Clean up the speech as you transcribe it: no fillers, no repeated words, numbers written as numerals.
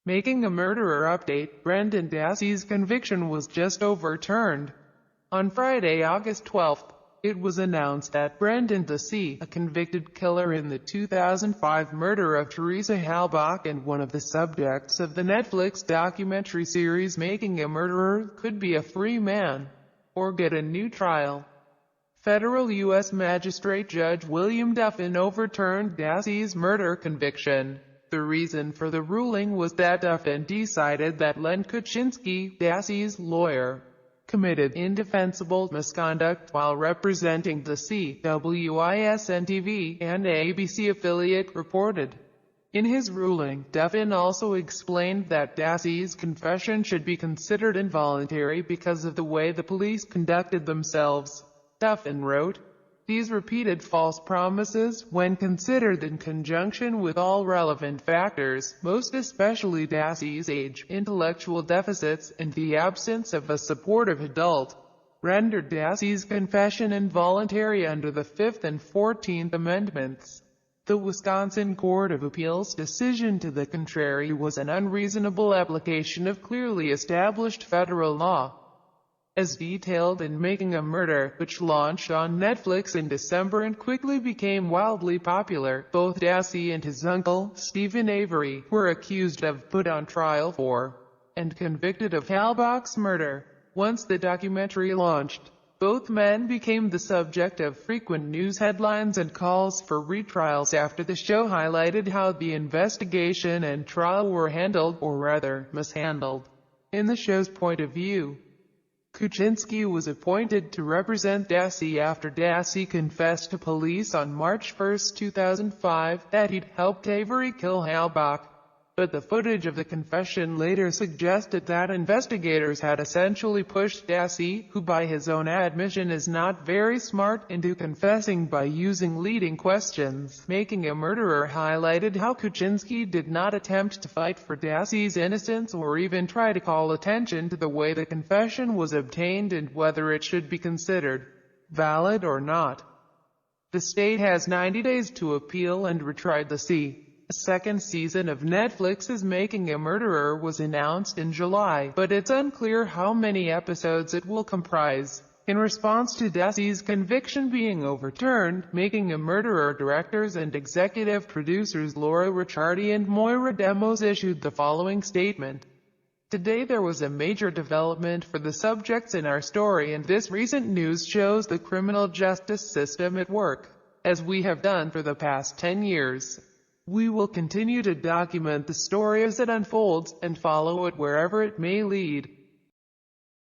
Making a Murderer update, Brendan Dassey's conviction was just overturned. On Friday, August 12th, it was announced that Brendan Dassey, a convicted killer in the 2005 murder of Teresa Halbach and one of the subjects of the Netflix documentary series Making a Murderer, could be a free man, or get a new trial. Federal U.S. Magistrate Judge William Duffin overturned Dassey's murder conviction. The reason for the ruling was that Duffin decided that Len Kuczynski, Dassey's lawyer, committed indefensible misconduct while representing Dassey, WISN-TV and ABC affiliate reported. In his ruling, Duffin also explained that Dassey's confession should be considered involuntary because of the way the police conducted themselves. Duffin wrote, "These repeated false promises, when considered in conjunction with all relevant factors, most especially Dassey's age, intellectual deficits, and the absence of a supportive adult, rendered Dassey's confession involuntary under the 5th and 14th Amendments. The Wisconsin Court of Appeals' decision to the contrary was an unreasonable application of clearly established federal law." As detailed in Making a Murder, which launched on Netflix in December and quickly became wildly popular, both Dassey and his uncle, Stephen Avery, were accused of, put on trial for, and convicted of Halbach's murder. Once the documentary launched, both men became the subject of frequent news headlines and calls for retrials after the show highlighted how the investigation and trial were handled, or rather, mishandled, in the show's point of view. Kuczynski was appointed to represent Dassey after Dassey confessed to police on March 1, 2005, that he'd helped Avery kill Halbach. But the footage of the confession later suggested that investigators had essentially pushed Dassey, who by his own admission is not very smart, into confessing by using leading questions. Making a Murderer highlighted how Kuczynski did not attempt to fight for Dassey's innocence or even try to call attention to the way the confession was obtained and whether it should be considered valid or not. The state has 90 days to appeal and retry Dassey. A second season of Netflix's Making a Murderer was announced in July, but it's unclear how many episodes it will comprise. In response to Dassey's conviction being overturned, Making a Murderer directors and executive producers Laura Ricciardi and Moira Demos issued the following statement. "Today there was a major development for the subjects in our story, and this recent news shows the criminal justice system at work, as we have done for the past 10 years. We will continue to document the story as it unfolds, and follow it wherever it may lead."